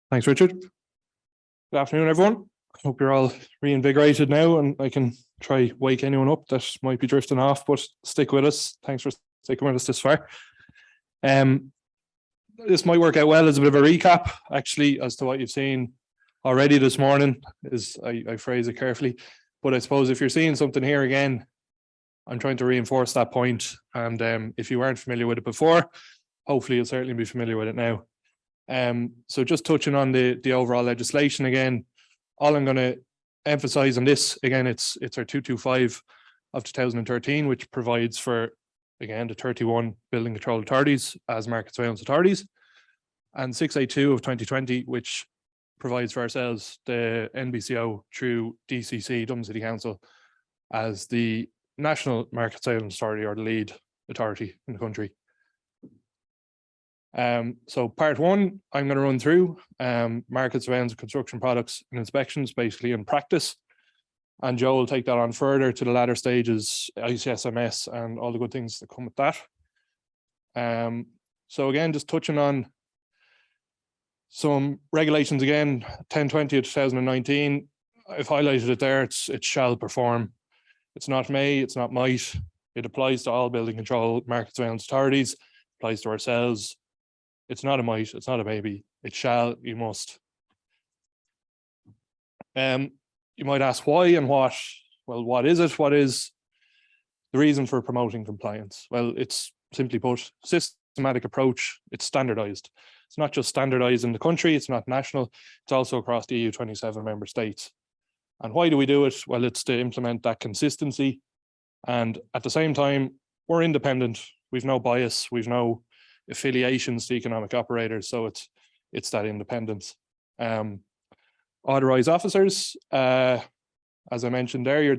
Thanks, Richard. Good afternoon, everyone. Hope you're all reinvigorated now and I can try wake anyone up that might be drifting off, but stick with us. Thanks for sticking with us this far. This might work out well as a bit of a recap, actually, as to what you've seen already this morning, is I phrase it carefully. But I suppose if you're seeing something here again, I'm trying to reinforce that point. And if you weren't familiar with it before, hopefully you'll certainly be familiar with it now. So just touching on the overall legislation again, all I'm going to emphasize on this, again, it's our 225 of 2013, which provides for, again, the 31 building control authorities as market surveillance authorities, and 682 of 2020, which provides for ourselves, the NBC&MSO through DCC, Dublin City Council, as the national market surveillance authority or the lead authority in the country. So part one, I'm going to run through market surveillance of construction products and inspections, basically in practice. And Joe will take that on further to the latter stages, ICSMS and all the good things that come with that. So again, just touching on some regulations again, 1020 of 2019, I've highlighted it there, it shall perform. It's not may, it's not might. It applies to all building control market surveillance authorities, applies to ourselves. It's not a might, it's not a maybe, it shall, you must. You might ask why and what. Well, what is it? What is the reason for promoting compliance? Well, it's simply put, systematic approach, it's standardized. It's not just standardized in the country, it's not national, it's also across the EU 27 member states. And why do we do it? Well, it's to implement that consistency. And at the same time, we're independent, we've no bias, we've no affiliations to economic operators, so it's that independence. Authorised officers, as I mentioned there,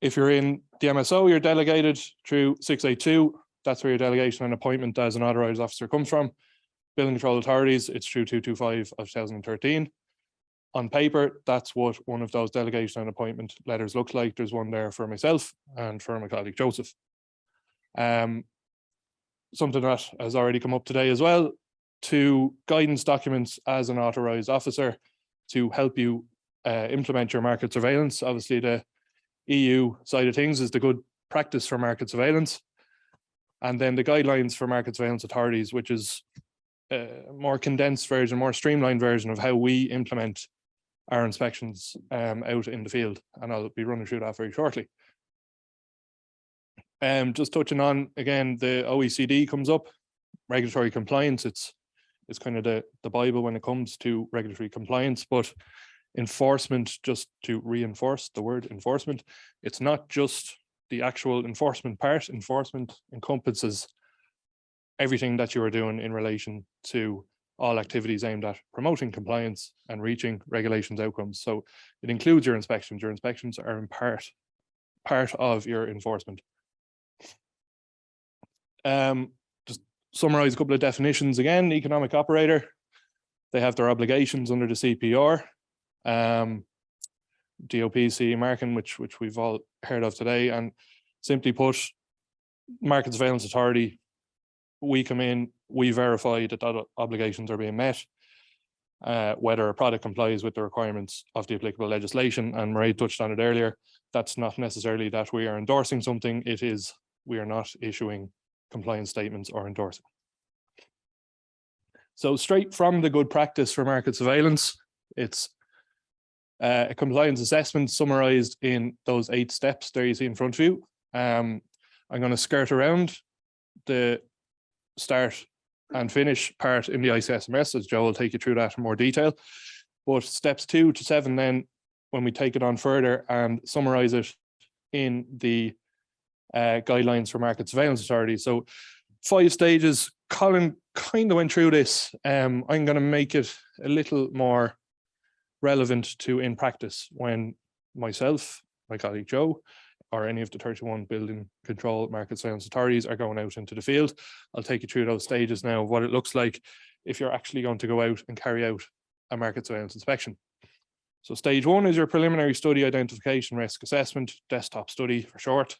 if you're in the MSO, you're delegated through 682. That's where your delegation and appointment as an authorised officer comes from. Building control authorities, it's through 225 of 2013. On paper, that's what one of those delegation and appointment letters looks like. There's one there for myself and for my colleague Joseph. Something that has already come up today as well, to guidance documents as an authorised officer to help you implement your market surveillance. Obviously, the EU side of things is the good practice for market surveillance. And then the guidelines for market surveillance authorities, which is a more condensed version, more streamlined version of how we implement our inspections out in the field. And I'll be running through that very shortly. Just touching on, again, the OECD comes up, regulatory compliance, it's kind of the Bible when it comes to regulatory compliance, but enforcement, just to reinforce the word enforcement, it's not just the actual enforcement part. Enforcement encompasses everything that you are doing in relation to all activities aimed at promoting compliance and reaching regulations outcomes. So it includes your inspections. Your inspections are in part of your enforcement. Just summarize a couple of definitions again. Economic operator, they have their obligations under the CPR, DOP, CE marking, which we've all heard of today. And simply put, market surveillance authority, we come in, we verify that obligations are being met, whether a product complies with the requirements of the applicable legislation. And Marie touched on it earlier. That's not necessarily that we are endorsing something. It is, we are not issuing compliance statements or endorsing. So straight from the good practice for market surveillance, it's a compliance assessment summarized in those 8 steps there you see in front of you. I'm going to skirt around the start and finish part in the ICSMS, as Joe will take you through that in more detail. But steps 2 to 7 then, when we take it on further and summarize it in the guidelines for market surveillance authorities. So 5 stages. Colin kind of went through this. I'm going to make it a little more relevant to in practice when myself, my colleague Joe, or any of the 31 building control market surveillance authorities are going out into the field. I'll take you through those stages now of what it looks like if you're actually going to go out and carry out a market surveillance inspection. So stage 1 is your preliminary study identification risk assessment, desktop study for short.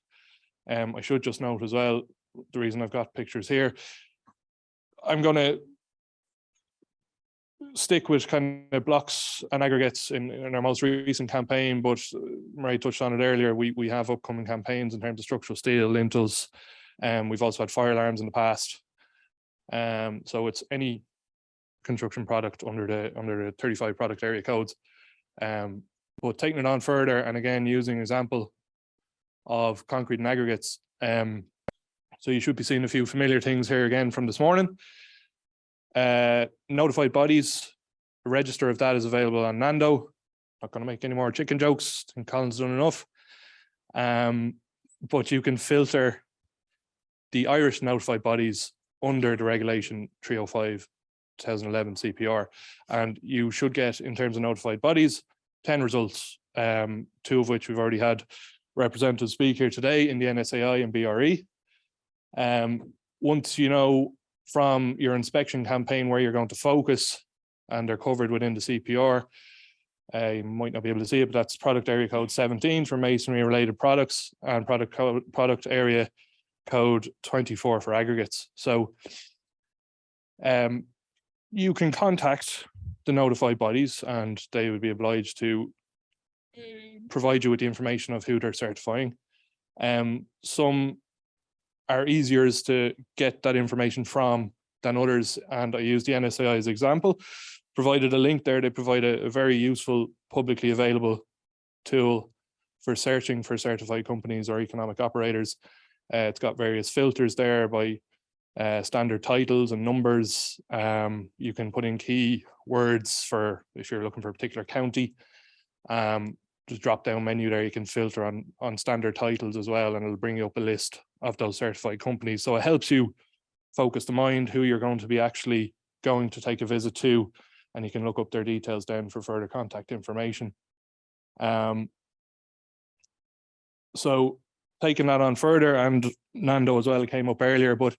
I should just note as well, the reason I've got pictures here, I'm going to stick with kind of blocks and aggregates in our most recent campaign, but Murray touched on it earlier. We have upcoming campaigns in terms of structural steel, lintels, and we've also had fire alarms in the past. So it's any construction product under the 35 product area codes. But taking it on further, and again using an example of concrete and aggregates, so you should be seeing a few familiar things here again from this morning. Notified bodies, a register of that is available on Nando. Not going to make any more chicken jokes, I think Colin's done enough. But you can filter the Irish notified bodies under the regulation 305 2011 CPR, and you should get, in terms of notified bodies, 10 results, 2 of which we've already had representatives speak here today in the NSAI and BRE. Once you know from your inspection campaign where you're going to focus, and they're covered within the CPR, you might not be able to see it, but that's product area code 17 for masonry related products, and product area code 24 for aggregates. So you can contact the notified bodies and they would be obliged to provide you with the information of who they're certifying. Some are easier to get that information from than others, and I use the NSAI as example. Provided a link there, they provide a very useful publicly available tool for searching for certified companies or economic operators. It's got various filters there by standard titles and numbers. You can put in key words for if you're looking for a particular county. Just drop down menu there, you can filter on standard titles as well, and it'll bring you up a list of those certified companies. So it helps you focus the mind who you're going to be actually going to take a visit to, and you can look up their details then for further contact information. So taking that on further, and Nando as well came up earlier, but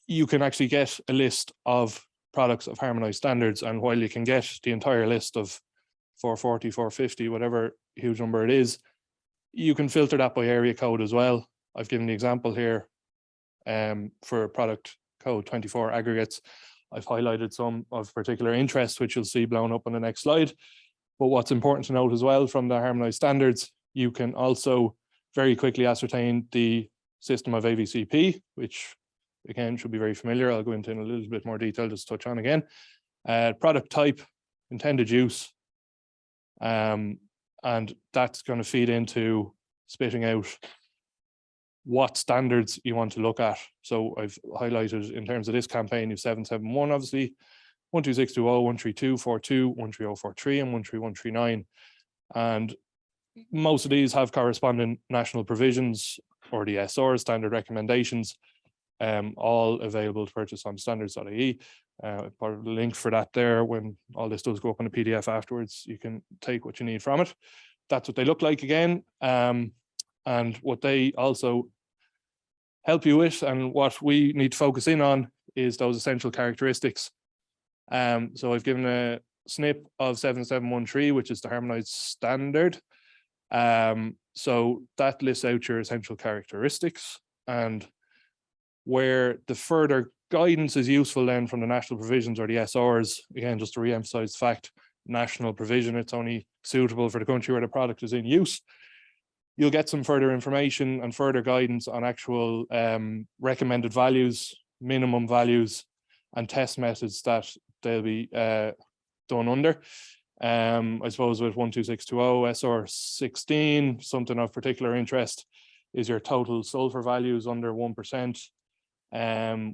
you can actually get a list of products of harmonized standards, and while you can get the entire list of 440, 450, whatever huge number it is, you can filter that by area code as well. I've given the example here for product code 24 aggregates. I've highlighted some of particular interest, which you'll see blown up on the next slide. But what's important to note as well from the harmonized standards, you can also very quickly ascertain the system of AVCP, which again should be very familiar. I'll go into in a little bit more detail, just touch on again. Product type, intended use, and that's going to feed into spitting out what standards you want to look at. So I've highlighted in terms of this campaign, you 771, obviously, 12620, 13242, 13043, and 13139. And most of these have corresponding national provisions, or the SR standard recommendations, all available to purchase on standards.ie. I've put a link for that there. When all this does go up on a PDF afterwards, you can take what you need from it. That's what they look like again. And what they also help you with, and what we need to focus in on, is those essential characteristics. So I've given a snip of 7713, which is the harmonized standard. So that lists out your essential characteristics, and where the further guidance is useful then from the national provisions or the SRs, again, just to re-emphasize the fact, national provision, it's only suitable for the country where the product is in use. You'll get some further information and further guidance on actual recommended values, minimum values, and test methods that they'll be done under. I suppose with 12620 SR 16, something of particular interest is your total sulfur values under 1%,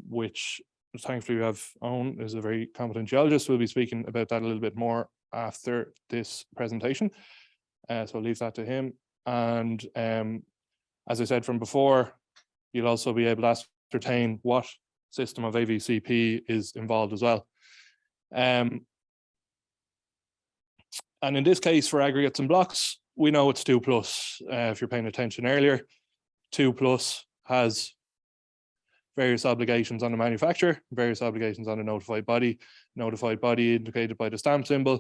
which thankfully we have Owen is a very competent geologist. We'll be speaking about that a little bit more after this presentation. So I'll leave that to him. And as I said from before, you'll also be able to ascertain what system of AVCP is involved as well. And in this case, for aggregates and blocks, we know it's 2+. If you're paying attention earlier, 2+ has various obligations on the manufacturer, various obligations on the notified body indicated by the stamp symbol,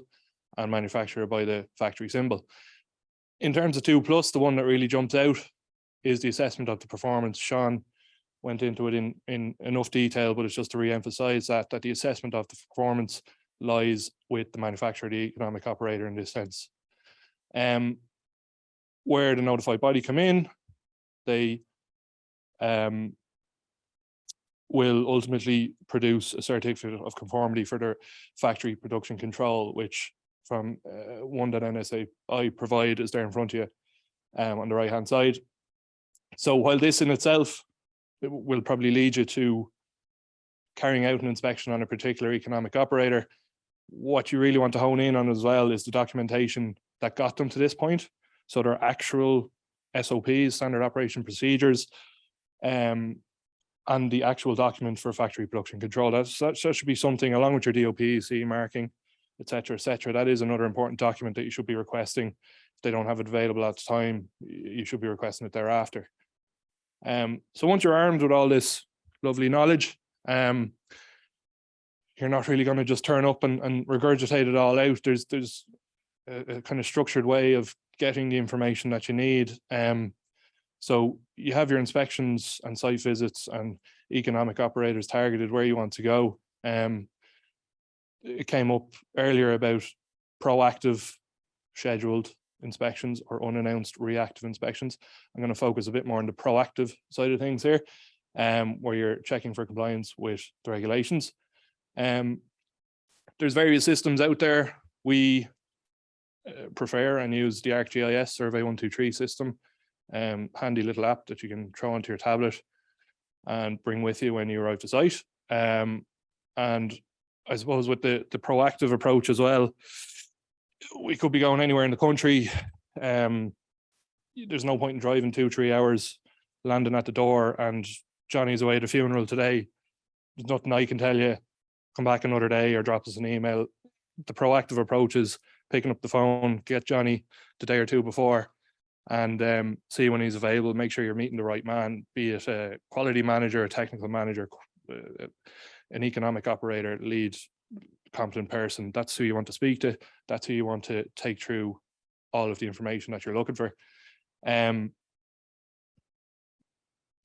and manufacturer by the factory symbol. In terms of 2+, the one that really jumps out is the assessment of the performance. Sean went into it in enough detail, but it's just to re-emphasize that the assessment of the performance lies with the manufacturer, the economic operator in this sense. Where the notified body come in, they will ultimately produce a certificate of conformity for their factory production control, which from one that NSAI provide is there in front of you on the right hand side. So while this in itself will probably lead you to carrying out an inspection on a particular economic operator, what you really want to hone in on as well is the documentation that got them to this point. So their actual SOPs, standard operation procedures, and the actual document for factory production control. That should be something along with your DOP, CE marking, etc., etc. That is another important document that you should be requesting. If they don't have it available at the time, you should be requesting it thereafter. So once you're armed with all this lovely knowledge, you're not really going to just turn up and regurgitate it all out. There's a kind of structured way of getting the information that you need. So you have your inspections and site visits and economic operators targeted where you want to go. It came up earlier about proactive scheduled inspections or unannounced reactive inspections. I'm going to focus a bit more on the proactive side of things here, where you're checking for compliance with the regulations. There's various systems out there. We prefer and use the ArcGIS Survey 123 system, handy little app that you can throw onto your tablet and bring with you when you arrive to site. And I suppose with the proactive approach as well, we could be going anywhere in the country. There's no point in driving 2-3 hours, landing at the door, and Johnny's away at a funeral today. There's nothing I can tell you. Come back another day or drop us an email. The proactive approach is picking up the phone, get Johnny the day or two before, and see when he's available. Make sure you're meeting the right man, be it a quality manager, a technical manager, an economic operator, lead, competent person. That's who you want to speak to. That's who you want to take through all of the information that you're looking for.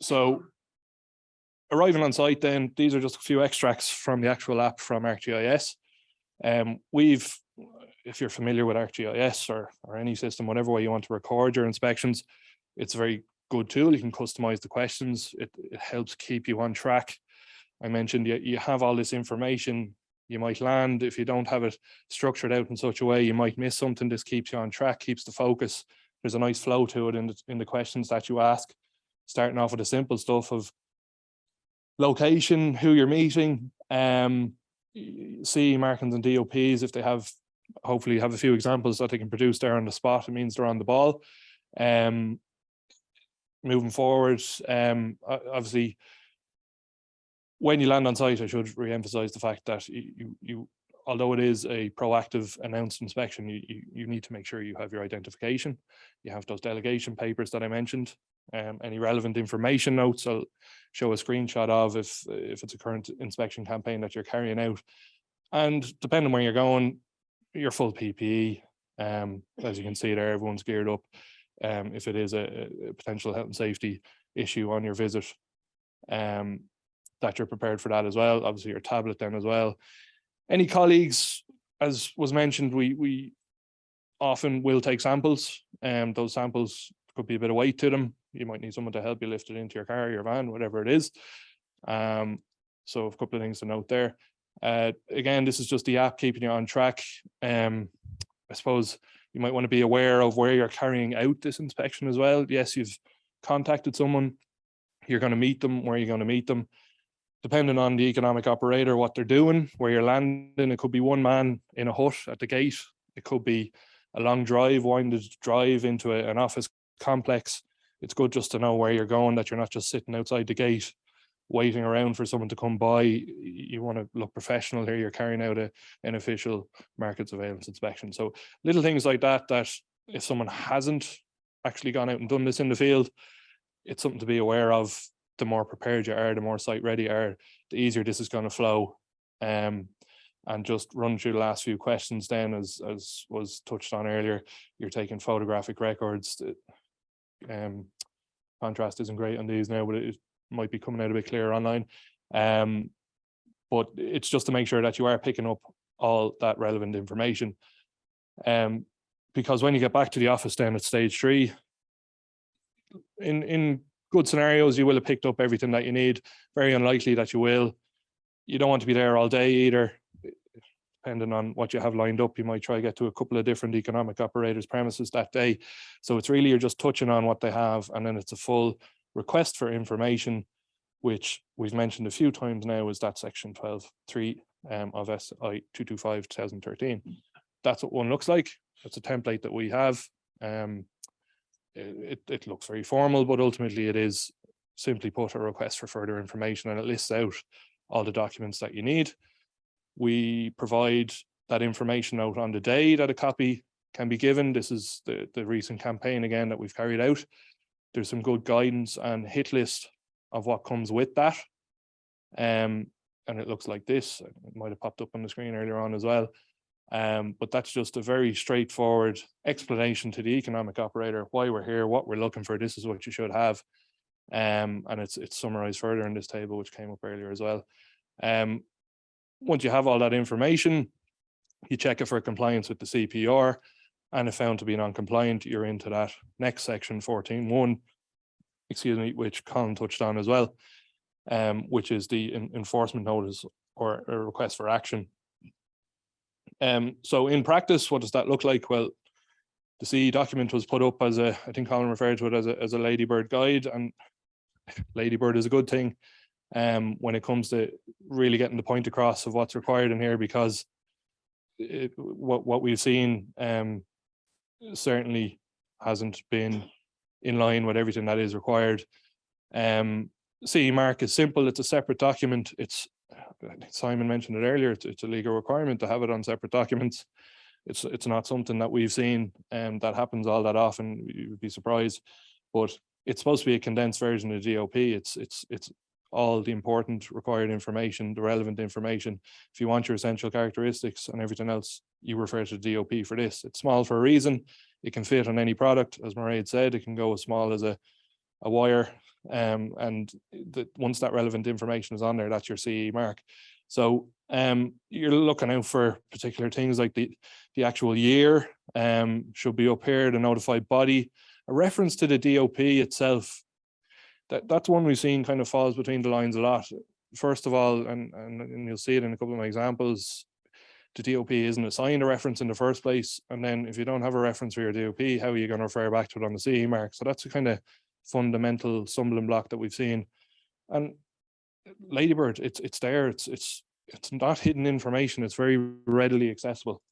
So arriving on site then, these are just a few extracts from the actual app from ArcGIS. If you're familiar with ArcGIS or any system, whatever way you want to record your inspections, it's a very good tool. You can customize the questions. It helps keep you on track. I mentioned you have all this information. You might land, if you don't have it structured out in such a way, you might miss something. This keeps you on track, keeps the focus. There's a nice flow to it in the questions that you ask, starting off with the simple stuff of location, who you're meeting, CE markings and DOPs. If they have, hopefully have a few examples that they can produce there on the spot, it means they're on the ball. Moving forward, obviously, when you land on site, I should re-emphasize the fact that you although it is a proactive announced inspection, you need to make sure you have your identification. You have those delegation papers that I mentioned. Any relevant information notes, I'll show a screenshot of if it's a current inspection campaign that you're carrying out. And depending on where you're going, your full PPE. As you can see there, everyone's geared up. If it is a potential health and safety issue on your visit, that you're prepared for that as well. Obviously your tablet then as well. Any colleagues, as was mentioned, we often will take samples. Those samples could be a bit of weight to them. You might need someone to help you lift it into your car, your van, whatever it is. So a couple of things to note there. Again, this is just the app keeping you on track. I suppose you might want to be aware of where you're carrying out this inspection as well. Yes, you've contacted someone, you're going to meet them, where you're going to meet them. Depending on the economic operator, what they're doing, where you're landing, it could be one man in a hut at the gate. It could be a long drive, winded drive into an office complex. It's good just to know where you're going, that you're not just sitting outside the gate waiting around for someone to come by. You want to look professional here. You're carrying out an official market surveillance inspection. So little things like that, that if someone hasn't actually gone out and done this in the field, it's something to be aware of. The more prepared you are, the more site ready you are, the easier this is going to flow. And just run through the last few questions then, as was touched on earlier. You're taking photographic records. Contrast isn't great on these now, but it might be coming out a bit clearer online. But it's just to make sure that you are picking up all that relevant information. Because when you get back to the office then at stage 3, in good scenarios, you will have picked up everything that you need. Very unlikely that you will. You don't want to be there all day either. Depending on what you have lined up, you might try to get to a couple of different economic operators' premises that day. So it's really, you're just touching on what they have, and then it's a full request for information, which we've mentioned a few times now, is that section 12.3 of SI 225/2013. That's what one looks like. It's a template that we have. It looks very formal, but ultimately it is simply put a request for further information, and it lists out all the documents that you need. We provide that information out on the day that a copy can be given. This is the recent campaign again that we've carried out. There's some good guidance and hit list of what comes with that. And it looks like this. It might have popped up on the screen earlier on as well. But that's just a very straightforward explanation to the economic operator, why we're here, what we're looking for. This is what you should have. And it's summarized further in this table, which came up earlier as well. Once you have all that information, you check it for compliance with the CPR, and if found to be non-compliant, you're into that next section 14.1, excuse me, which Colin touched on as well, which is the enforcement notice or a request for action. So in practice, what does that look like? Well, the CE document was put up as I think Colin referred to it as a ladybird guide, and ladybird is a good thing when it comes to really getting the point across of what's required in here, because what we've seen certainly hasn't been in line with everything that is required. CE mark is simple. It's a separate document. Simon mentioned it earlier. It's a legal requirement to have it on separate documents. It's not something that we've seen that happens all that often. You would be surprised, but it's supposed to be a condensed version of DOP. It's all the important required information, the relevant information. If you want your essential characteristics and everything else, you refer to DOP for this. It's small for a reason. It can fit on any product, as Mairead said. It can go as small as a wire, and once that relevant information is on there, that's your CE mark. So you're looking out for particular things like the actual year should be up here, the notified body, a reference to the DOP itself. That's one we've seen kind of falls between the lines a lot. First of all, and you'll see it in a couple of my examples, the DOP isn't assigned a reference in the first place. And then if you don't have a reference for your DOP, how are you going to refer back to it on the CE mark? So that's a kind of fundamental stumbling block that we've seen. And Ladybird, it's there. It's not hidden information. It's very readily accessible.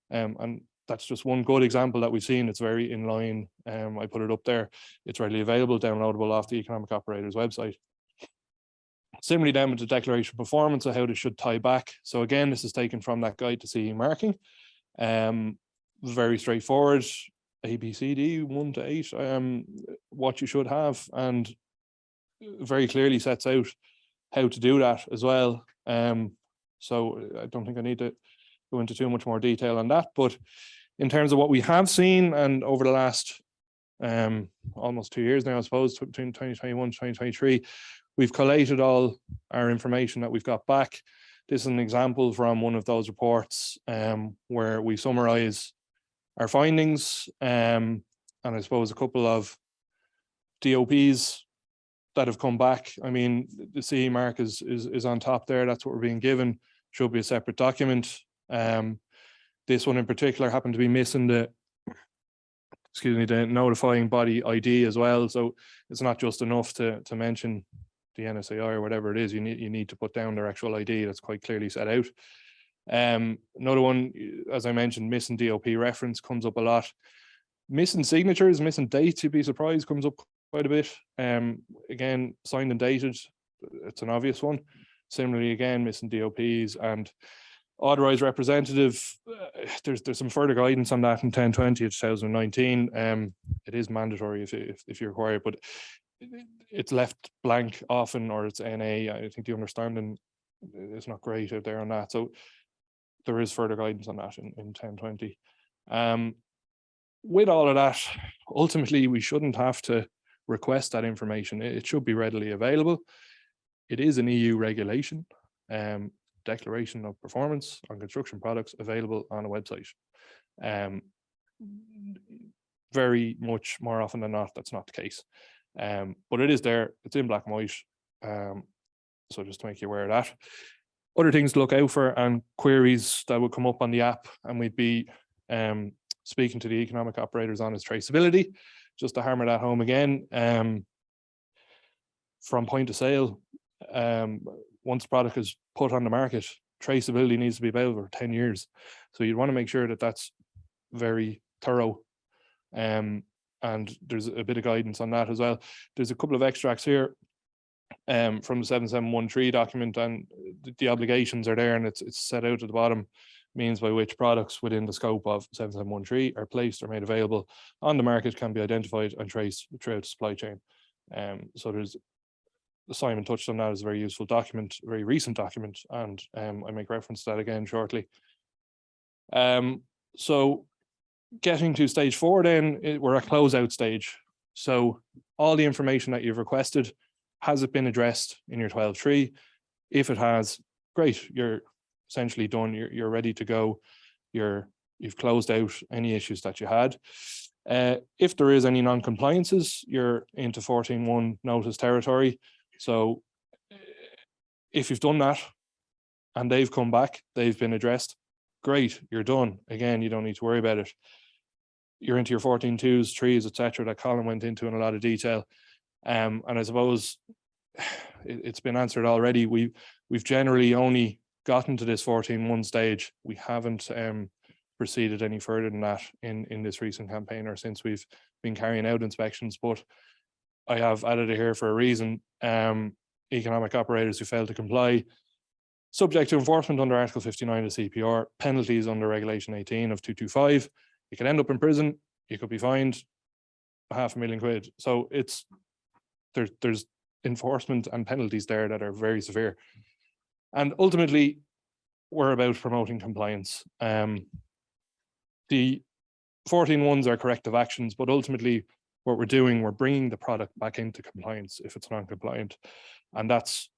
And that's just one good example that we've seen. It's very in line. I put it up there. It's readily available, downloadable off the Economic Operator's website. Similarly, then with the declaration of performance, of how this should tie back. So again, this is taken from that guide to CE marking. Very straightforward. ABCD 1 to 8. What you should have, and very clearly sets out how to do that as well. So I don't think I need to go into too much more detail on that, but in terms of what we have seen, and over the last almost 2 years now, I suppose, between 2021 and 2023, we've collated all our information that we've got back. This is an example from one of those reports where we summarize our findings, and I suppose a couple of DOPs that have come back. I mean, the CE mark is on top there. That's what we're being given. Should be a separate document. This one in particular happened to be missing the notifying body ID as well. So it's not just enough to mention the NSAI or whatever it is. You need to put down their actual ID that's quite clearly set out. Another one, as I mentioned, missing DOP reference comes up a lot. Missing signatures, missing dates, you'd be surprised, comes up quite a bit. Again, signed and dated, it's an obvious one. Similarly, again, missing DOPs and authorized representative. There's some further guidance on that in 10/20/2019. It is mandatory if you require it, but it's left blank often, or it's NA. I think the understanding is not great out there on that. So there is further guidance on that in 10/20. With all of that, ultimately, we shouldn't have to request that information. It should be readily available. It is an EU regulation. declaration of performance on construction products available on a website. Very much more often than not, that's not the case. But it is there, it's in black and white. So just to make you aware of that. Other things to look out for and queries that would come up on the app, and we'd be speaking to the economic operators on is traceability. Just to hammer that home again, from point of sale, once the product is put on the market, traceability needs to be available for 10 years. So you'd want to make sure that that's very thorough. And there's a bit of guidance on that as well. There's a couple of extracts here from the 7713 document, and the obligations are there, and it's set out at the bottom, means by which products within the scope of 7713 are placed or made available on the market can be identified and traced throughout the supply chain. So there's, Simon touched on that as a very useful document, a very recent document, and I make reference to that again shortly. So getting to stage 4 then, we're at closeout stage. So all the information that you've requested, has it been addressed in your 12.3? If it has, great, you're essentially done, you're ready to go. You've closed out any issues that you had. If there is any non-compliances, you're into 14.1 notice territory. So if you've done that and they've come back, they've been addressed, great, you're done. Again, you don't need to worry about it. You're into your 14.2s, 3s, etc. that Colin went into in a lot of detail. And I suppose it's been answered already. We've generally only gotten to this 14.1 stage. We haven't proceeded any further than that in this recent campaign or since we've been carrying out inspections. But I have added it here for a reason. Economic operators who fail to comply, subject to enforcement under Article 59 of CPR, penalties under Regulation 18 of 225. You could end up in prison. You could be fined £500,000. So there's enforcement and penalties there that are very severe. And ultimately, we're about promoting compliance. The 14.1s are corrective actions, but ultimately what we're doing, we're bringing the product back into compliance if it's non-compliant. And that's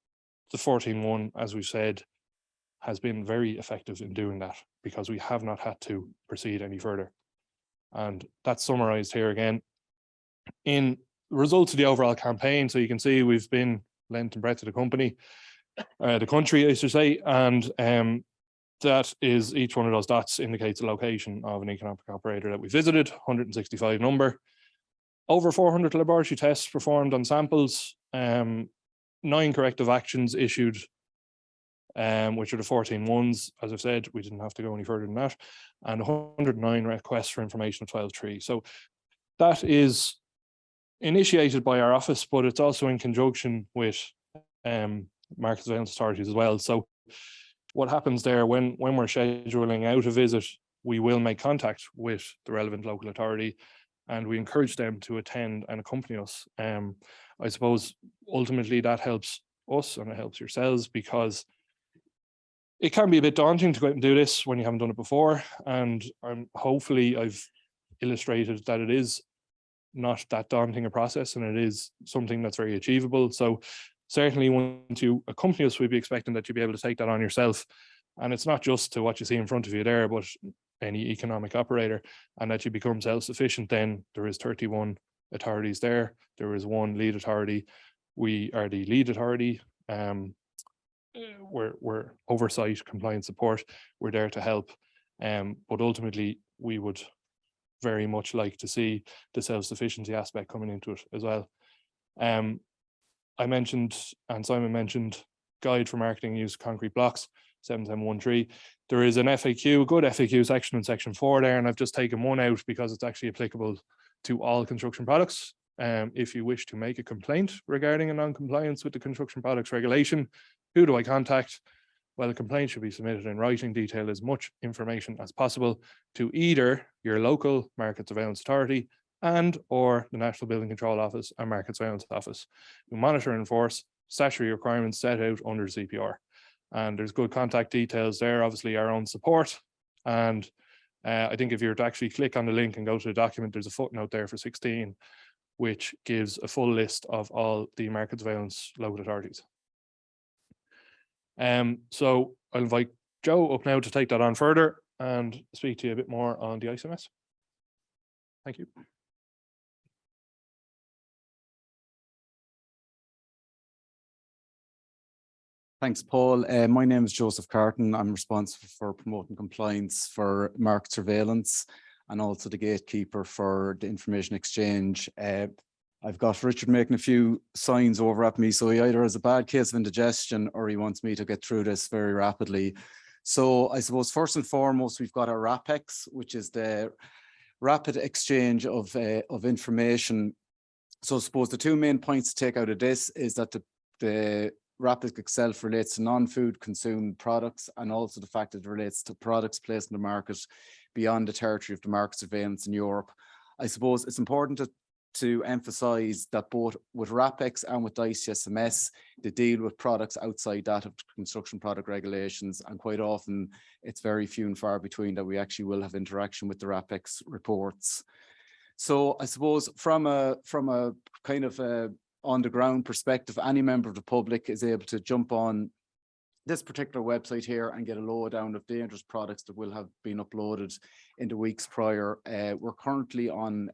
the 14.1, as we've said, has been very effective in doing that because we have not had to proceed any further. And that's summarized here again in results of the overall campaign. So you can see we've been length and breadth of the country, I should say, and that is, each one of those dots indicates the location of an economic operator that we visited, 165 number. Over 400 laboratory tests performed on samples, 9 corrective actions issued, which are the 14.1s. As I've said, we didn't have to go any further than that, and 109 requests for information of 12.3. So that is initiated by our office, but it's also in conjunction with market surveillance authorities as well. So what happens there when we're scheduling out a visit, we will make contact with the relevant local authority and we encourage them to attend and accompany us. I suppose ultimately that helps us and it helps yourselves, because it can be a bit daunting to go out and do this when you haven't done it before. And hopefully I've illustrated that it is not that daunting a process and it is something that's very achievable. So certainly once you accompany us, we'd be expecting that you'll be able to take that on yourself. And it's not just to what you see in front of you there, but any economic operator, and that you become self-sufficient. Then there is 31 authorities there. There is one lead authority. We are the lead authority. We're oversight, compliance support. We're there to help. But ultimately, we would very much like to see the self-sufficiency aspect coming into it as well. I mentioned, and Simon mentioned, guide for marketing use of concrete blocks, 7713. There is an FAQ, a good FAQ section in section 4 there, and I've just taken one out because it's actually applicable to all construction products. If you wish to make a complaint regarding a non-compliance with the construction products regulation, who do I contact? Well, a complaint should be submitted in writing, detail as much information as possible to either your local market surveillance authority and or the National Building Control Office and Market Surveillance Office, who monitor and enforce statutory requirements set out under CPR. And there's good contact details there, obviously our own support. And I think if you were to actually click on the link and go to the document, there's a footnote there for 16, which gives a full list of all the market surveillance local authorities. So I'll invite Joe up now to take that on further and speak to you a bit more on the ICSMS. Thank you. Thanks, Paul. My name is Joseph Carton. I'm responsible for promoting compliance for market surveillance and also the gatekeeper for the information exchange. I've got Richard making a few signs over at me, so he either has a bad case of indigestion or he wants me to get through this very rapidly. So I suppose first and foremost, we've got our RAPEX, which is the rapid exchange of information. So I suppose the two main points to take out of this is that the RAPEX itself relates to non-food consumed products, and also the fact that it relates to products placed in the market beyond the territory of the market surveillance in Europe. I suppose it's important to emphasize that both with RAPEX and with ICSMS, they deal with products outside that of construction product regulations, and quite often it's very few and far between that we actually will have interaction with the RAPEX reports. So I suppose from a kind of a on the ground perspective, any member of the public is able to jump on this particular website here and get a lowdown of dangerous products that will have been uploaded in the weeks prior. We're currently on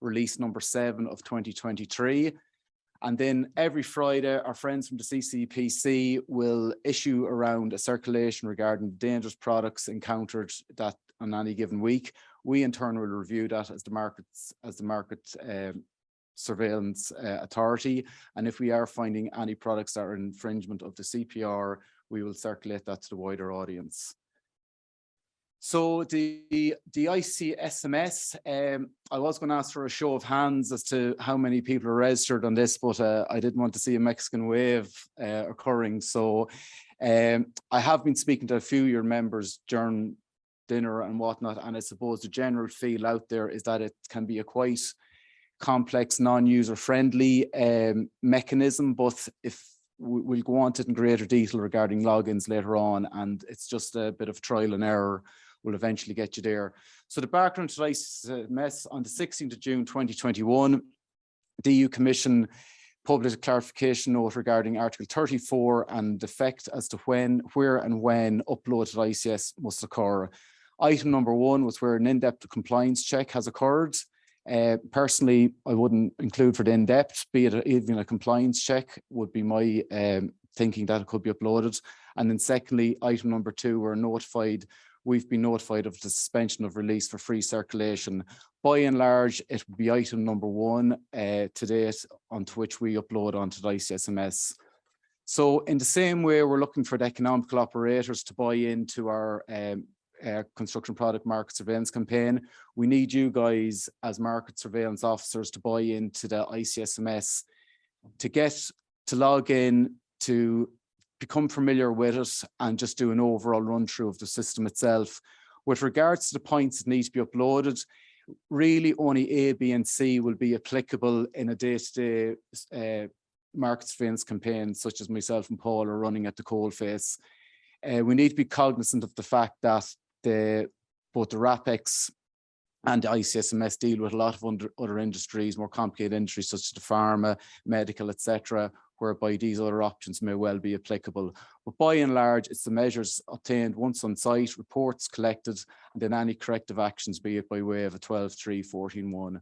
release number 7 of 2023. And then every Friday, our friends from the CCPC will issue around a circulation regarding dangerous products encountered that on any given week. We in turn will review that as the market surveillance authority, and if we are finding any products that are in infringement of the CPR, we will circulate that to the wider audience. So the ICSMS, I was going to ask for a show of hands as to how many people are registered on this, but I didn't want to see a Mexican wave occurring. So I have been speaking to a few of your members during dinner and whatnot, and I suppose the general feel out there is that it can be a quite complex, non-user friendly mechanism, but if we'll go on to it in greater detail regarding logins later on, and it's just a bit of trial and error will eventually get you there. So the background to ICSMS: on the 16th of June 2021, the EU Commission published a clarification note regarding Article 34 and the effect as to when, where and when upload to ICS must occur. Item number 1 was where an in-depth compliance check has occurred. Personally, I wouldn't include for the in-depth, be it even a compliance check would be my thinking that it could be uploaded. And then secondly, item number 2, we've been notified of the suspension of release for free circulation. By and large, it would be item number 1 to date, onto which we upload onto the ICSMS. So in the same way, we're looking for the economical operators to buy into our construction product market surveillance campaign. We need you guys as market surveillance officers to buy into the ICSMS, to log in, to become familiar with it, and just do an overall run through of the system itself. With regards to the points that need to be uploaded, really only A, B and C will be applicable in a day-to-day market surveillance campaign such as myself and Paul are running at the coalface. We need to be cognizant of the fact that both the RAPEX and the ICSMS deal with a lot of other industries, more complicated industries such as the pharma, medical, etc., whereby these other options may well be applicable. But by and large, it's the measures obtained once on site, reports collected, and then any corrective actions, be it by way of a 12.3, 14.1.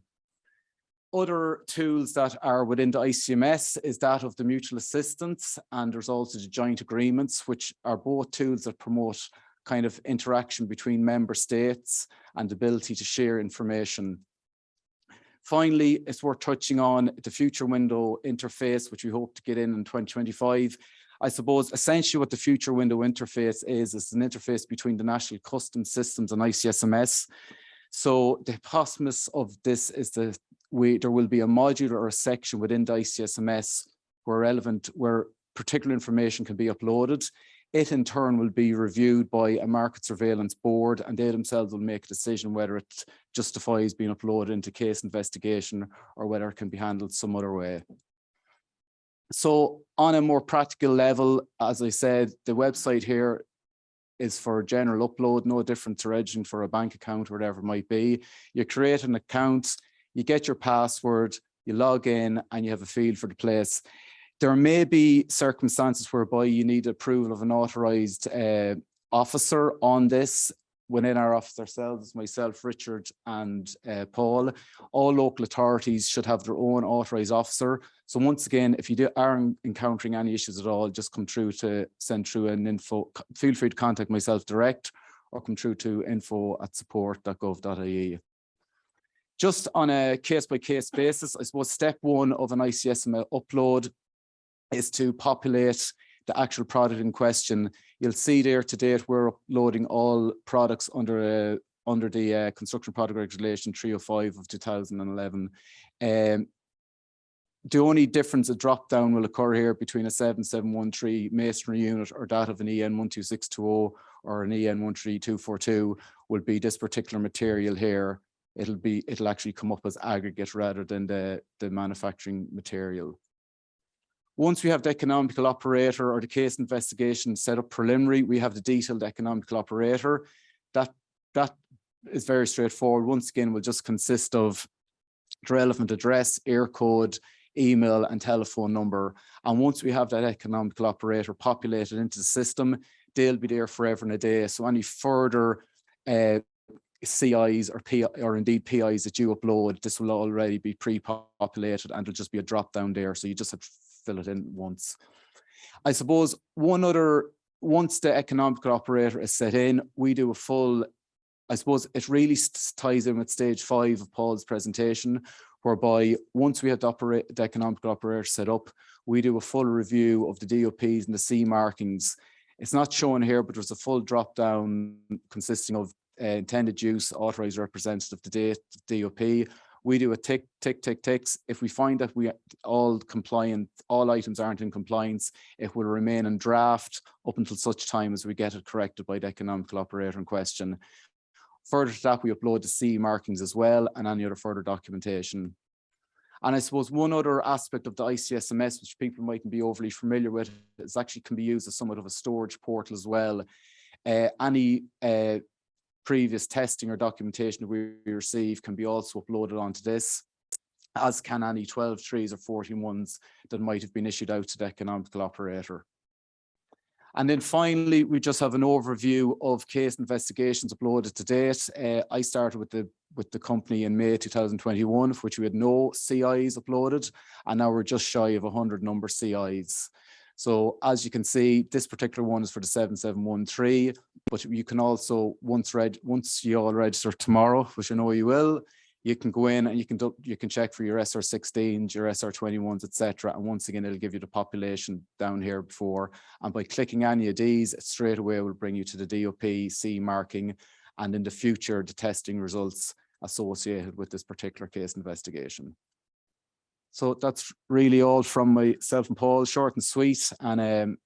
Other tools that are within the ICMS is that of the mutual assistance, and there's also the joint agreements, which are both tools that promote kind of interaction between member states and the ability to share information. Finally, it's worth touching on the future window interface, which we hope to get in 2025. I suppose essentially what the future window interface is an interface between the national customs systems and ICSMS. So the hypothesis of this is that there will be a module or a section within the ICSMS where particular information can be uploaded. It in turn will be reviewed by a market surveillance board, and they themselves will make a decision whether it justifies being uploaded into case investigation or whether it can be handled some other way. So on a more practical level, as I said, the website here is for general upload, no different to registering for a bank account or whatever it might be. You create an account, you get your password, you log in, and you have a feel for the place. There may be circumstances whereby you need approval of an authorised officer on this. Within our office ourselves, myself, Richard and Paul, all local authorities should have their own authorised officer. So once again, if you are encountering any issues at all, just send through an info. Feel free to contact myself direct or come through to info@support.gov.ie. Just on a case-by-case basis, I suppose step one of an ICSMS upload is to populate the actual product in question. You'll see there to date, we're uploading all products under the Construction Product Regulation 305 of 2011. The only difference, a drop down will occur here between a 7713 masonry unit or that of an EN 12620 or an EN 13242 will be this particular material here. It'll actually come up as aggregate rather than the manufacturing material. Once we have the economical operator or the case investigation set up preliminary, we have the detailed economical operator. That is very straightforward. Once again, will just consist of the relevant address, air code, email and telephone number. And once we have that economical operator populated into the system, they'll be there forever and a day. So any further CIs or indeed PIs that you upload, this will already be pre-populated and it'll just be a drop down there. So you just have to fill it in once. I suppose once the economical operator is set in, we do a full, I suppose it really ties in with stage 5 of Paul's presentation, whereby once we have the economical operator set up, we do a full review of the DOPs and the C markings. It's not shown here, but there's a full drop down consisting of intended use, authorized representative, the date, DOP. We do a tick, tick, tick, ticks. If we find that all items aren't in compliance, it will remain in draft up until such time as we get it corrected by the economical operator in question. Further to that, we upload the C markings as well and any other further documentation. And I suppose one other aspect of the ICSMS, which people mightn't be overly familiar with, is actually can be used as somewhat of a storage portal as well. Any previous testing or documentation that we receive can be also uploaded onto this, as can any 12.3s or 14.1s that might have been issued out to the economical operator. And then finally, we just have an overview of case investigations uploaded to date. I started with the company in May 2021, for which we had no CIs uploaded, and now we're just shy of 100 number CIs. So as you can see, this particular one is for the 7713, but you can also, once you all register tomorrow, which I know you will, you can go in and you can check for your SR16s, your SR21s, etc. And once again, it'll give you the population down here before. And by clicking any of these, it straight away will bring you to the DOP C marking, and in the future, the testing results associated with this particular case investigation. So that's really all from myself and Paul, short and sweet. And